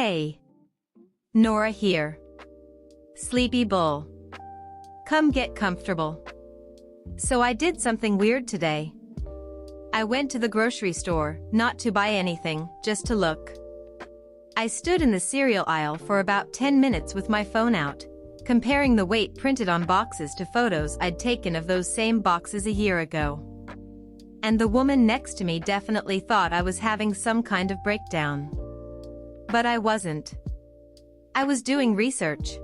Hey. Nora here. Sleepy bull. Come get comfortable. So I did something weird today. I went to the grocery store, not to buy anything, just to look. I stood in the cereal aisle for about 10 minutes with my phone out, comparing the weight printed on boxes to photos I'd taken of those same boxes a year ago. And the woman next to me definitely thought I was having some kind of breakdown. But I wasn't. I was doing research.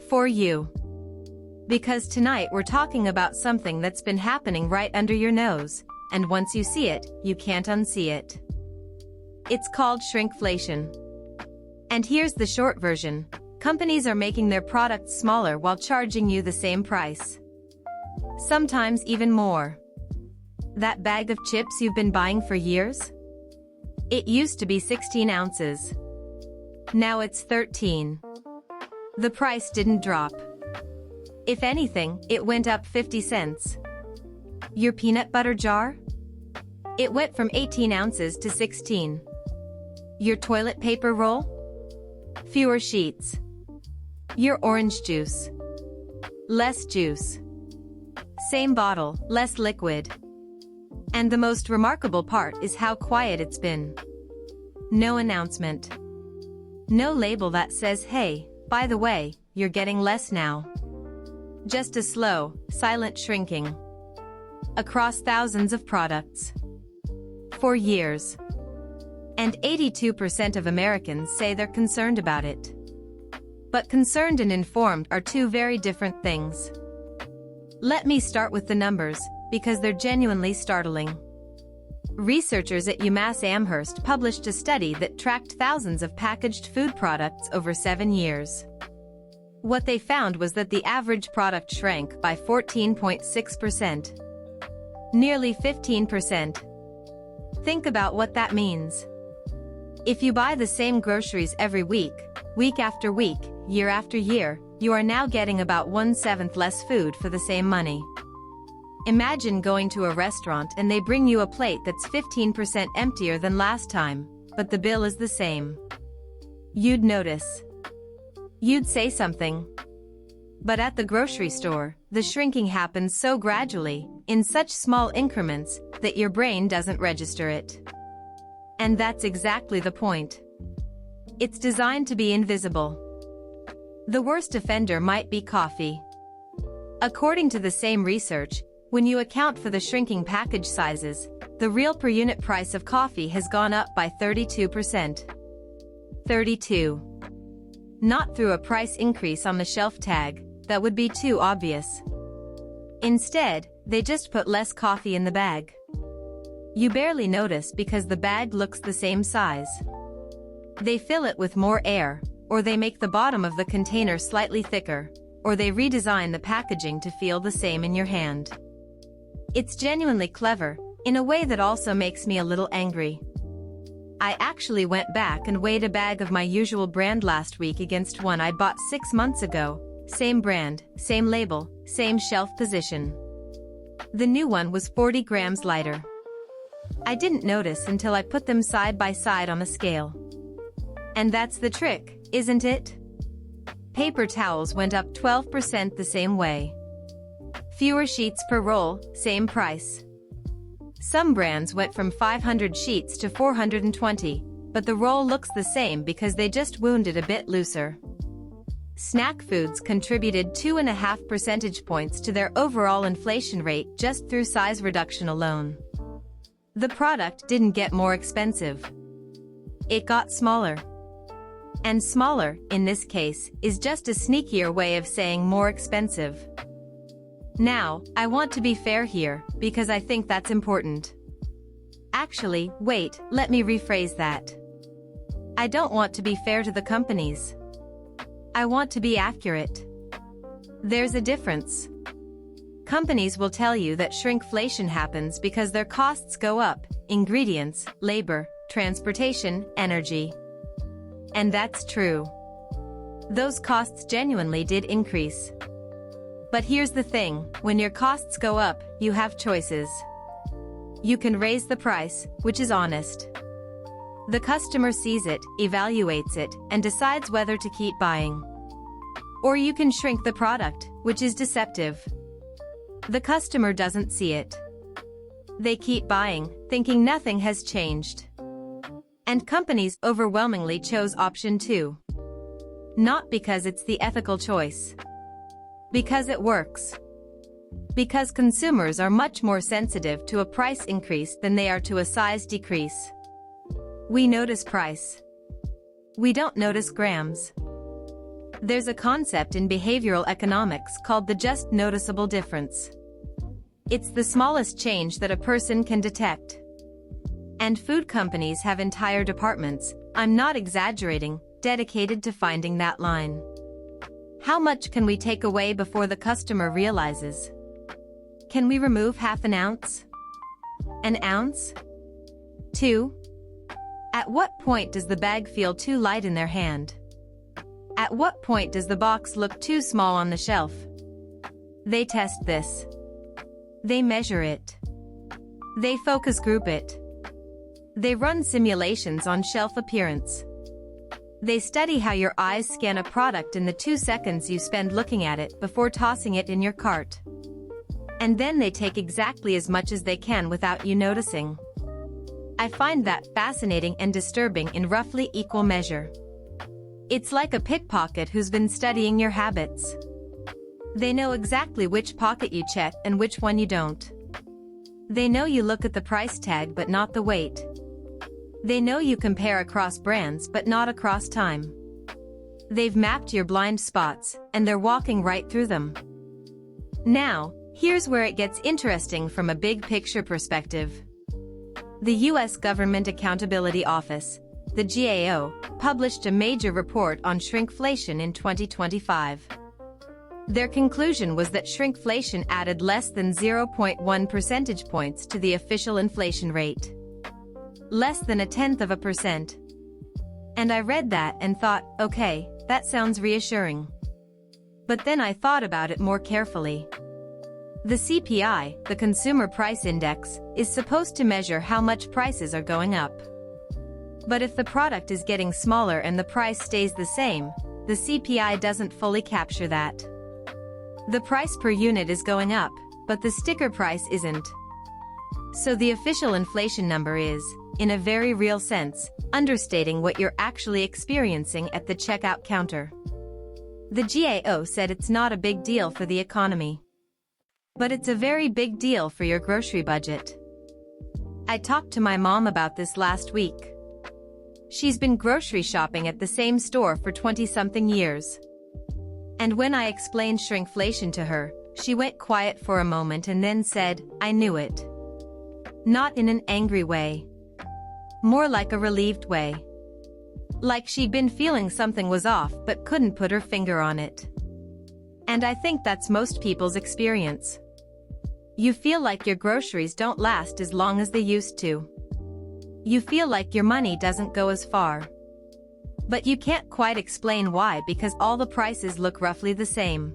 For you. Because tonight we're talking about something that's been happening right under your nose, and once you see it, you can't unsee it. It's called shrinkflation. And here's the short version. Companies are making their products smaller while charging you the same price. Sometimes even more. That bag of chips you've been buying for years? It used to be 16 ounces. Now it's 13. The price didn't drop. If anything, it went up 50 cents. Your peanut butter jar? It went from 18 ounces to 16. Your toilet paper roll? Fewer sheets. Your orange juice? Less juice. Same bottle, less liquid. And the most remarkable part is how quiet it's been. No announcement. No label that says, hey, by the way, you're getting less now. Just a slow, silent shrinking. Across thousands of products. For years. And 82% of Americans say they're concerned about it. But concerned and informed are two very different things. Let me start with the numbers, because they're genuinely startling. Researchers at UMass Amherst published a study that tracked thousands of packaged food products over 7 years. What they found was that the average product shrank by 14.6%. Nearly 15%. Think about what that means. If you buy the same groceries every week, week after week, year after year, you are now getting about 1/7 less food for the same money. Imagine going to a restaurant and they bring you a plate that's 15% emptier than last time, but the bill is the same. You'd notice. You'd say something. But at the grocery store, the shrinking happens so gradually, in such small increments, that your brain doesn't register it. And that's exactly the point. It's designed to be invisible. The worst offender might be coffee. According to the same research, when you account for the shrinking package sizes, the real per unit price of coffee has gone up by 32%. 32. Not through a price increase on the shelf tag, that would be too obvious. Instead, they just put less coffee in the bag. You barely notice because the bag looks the same size. They fill it with more air, or they make the bottom of the container slightly thicker, or they redesign the packaging to feel the same in your hand. It's genuinely clever, in a way that also makes me a little angry. I actually went back and weighed a bag of my usual brand last week against one I bought 6 months ago. Same brand, same label, same shelf position. The new one was 40 grams lighter. I didn't notice until I put them side by side on the scale. And that's the trick, isn't it? Paper towels went up 12% the same way. Fewer sheets per roll, same price. Some brands went from 500 sheets to 420, but the roll looks the same because they just wound it a bit looser. Snack foods contributed 2.5 percentage points to their overall inflation rate just through size reduction alone. The product didn't get more expensive. It got smaller. And smaller, in this case, is just a sneakier way of saying more expensive. Now, I want to be fair here, because I think that's important. Actually, wait, let me rephrase that. I don't want to be fair to the companies. I want to be accurate. There's a difference. Companies will tell you that shrinkflation happens because their costs go up: ingredients, labor, transportation, energy. And that's true. Those costs genuinely did increase. But here's the thing, when your costs go up, you have choices. You can raise the price, which is honest. The customer sees it, evaluates it, and decides whether to keep buying. Or you can shrink the product, which is deceptive. The customer doesn't see it. They keep buying, thinking nothing has changed. And companies overwhelmingly chose option 2. Not because it's the ethical choice. Because it works. Because consumers are much more sensitive to a price increase than they are to a size decrease. We notice price. We don't notice grams. There's a concept in behavioral economics called the just noticeable difference. It's the smallest change that a person can detect. And food companies have entire departments, I'm not exaggerating, dedicated to finding that line. How much can we take away before the customer realizes? Can we remove half an ounce? An ounce? 2? At what point does the bag feel too light in their hand? At what point does the box look too small on the shelf? They test this. They measure it. They focus group it. They run simulations on shelf appearance. They study how your eyes scan a product in the 2 seconds you spend looking at it before tossing it in your cart. And then they take exactly as much as they can without you noticing. I find that fascinating and disturbing in roughly equal measure. It's like a pickpocket who's been studying your habits. They know exactly which pocket you check and which one you don't. They know you look at the price tag but not the weight. They know you compare across brands but not across time. They've mapped your blind spots, and they're walking right through them. Now, here's where it gets interesting from a big picture perspective. The U.S. Government Accountability Office, the GAO, published a major report on shrinkflation in 2025. Their conclusion was that shrinkflation added less than 0.1 percentage points to the official inflation rate. Less than 0.1%. And I read that and thought, okay, that sounds reassuring. But then I thought about it more carefully. The CPI, the Consumer Price Index, is supposed to measure how much prices are going up. But if the product is getting smaller and the price stays the same, the CPI doesn't fully capture that. The price per unit is going up, but the sticker price isn't. So the official inflation number is, in a very real sense, understating what you're actually experiencing at the checkout counter. The GAO said it's not a big deal for the economy. But it's a very big deal for your grocery budget. I talked to my mom about this last week. She's been grocery shopping at the same store for 20-something years. And when I explained shrinkflation to her, she went quiet for a moment and then said, I knew it. Not in an angry way. More like a relieved way. Like she'd been feeling something was off but couldn't put her finger on it. And I think that's most people's experience. You feel like your groceries don't last as long as they used to. You feel like your money doesn't go as far. But you can't quite explain why because all the prices look roughly the same.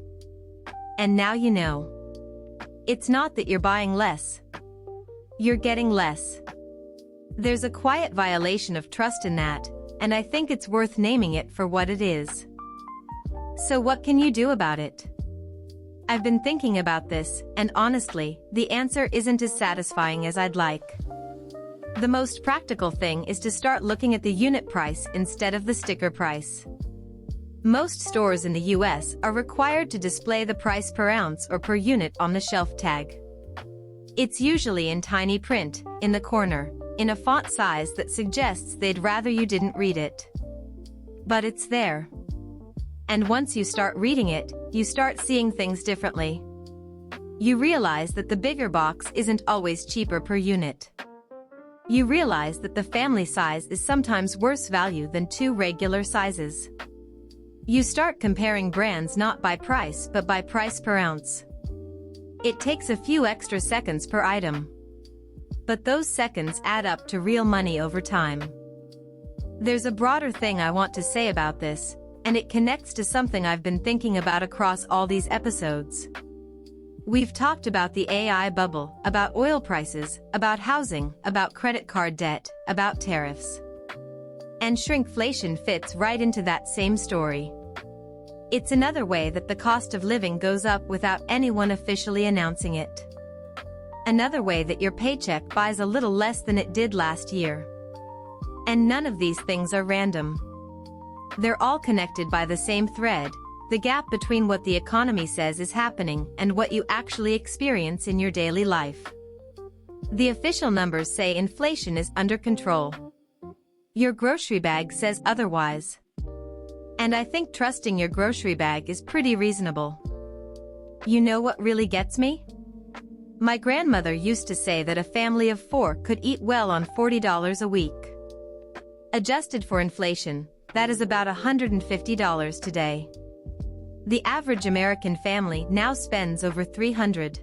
And now you know. It's not that you're buying less. You're getting less. There's a quiet violation of trust in that, and I think it's worth naming it for what it is. So what can you do about it? I've been thinking about this, and honestly, the answer isn't as satisfying as I'd like. The most practical thing is to start looking at the unit price instead of the sticker price. Most stores in the US are required to display the price per ounce or per unit on the shelf tag. It's usually in tiny print, in the corner, in a font size that suggests they'd rather you didn't read it. But it's there. And once you start reading it, you start seeing things differently. You realize that the bigger box isn't always cheaper per unit. You realize that the family size is sometimes worse value than 2 regular sizes. You start comparing brands not by price but by price per ounce. It takes a few extra seconds per item. But those seconds add up to real money over time. There's a broader thing I want to say about this, and it connects to something I've been thinking about across all these episodes. We've talked about the AI bubble, about oil prices, about housing, about credit card debt, about tariffs. And shrinkflation fits right into that same story. It's another way that the cost of living goes up without anyone officially announcing it. Another way that your paycheck buys a little less than it did last year. And none of these things are random. They're all connected by the same thread, the gap between what the economy says is happening and what you actually experience in your daily life. The official numbers say inflation is under control. Your grocery bag says otherwise. And I think trusting your grocery bag is pretty reasonable. You know what really gets me? My grandmother used to say that a family of 4 could eat well on $40 a week. Adjusted for inflation, that is about $150 today. The average American family now spends over $300.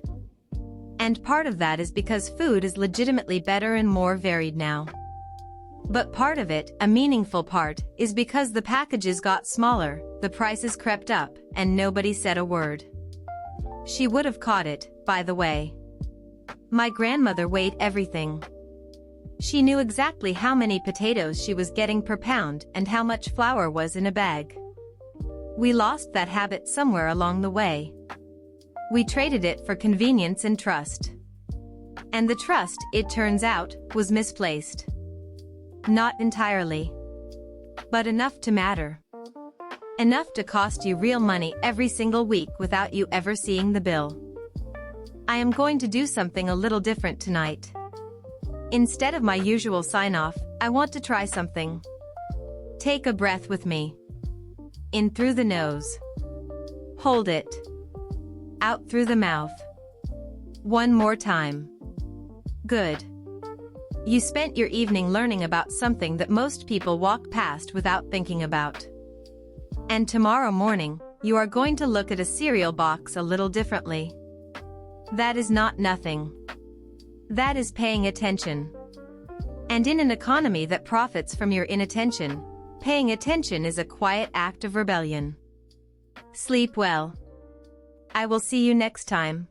And part of that is because food is legitimately better and more varied now. But part of it, a meaningful part, is because the packages got smaller, the prices crept up, and nobody said a word. She would have caught it, by the way. My grandmother weighed everything. She knew exactly how many potatoes she was getting per pound and how much flour was in a bag. We lost that habit somewhere along the way. We traded it for convenience and trust. And the trust, it turns out, was misplaced. Not entirely. But enough to matter. Enough to cost you real money every single week without you ever seeing the bill. I am going to do something a little different tonight. Instead of my usual sign-off, I want to try something. Take a breath with me. In through the nose. Hold it. Out through the mouth. One more time. Good. You spent your evening learning about something that most people walk past without thinking about. And tomorrow morning, you are going to look at a cereal box a little differently. That is not nothing. That is paying attention. And in an economy that profits from your inattention, paying attention is a quiet act of rebellion. Sleep well. I will see you next time.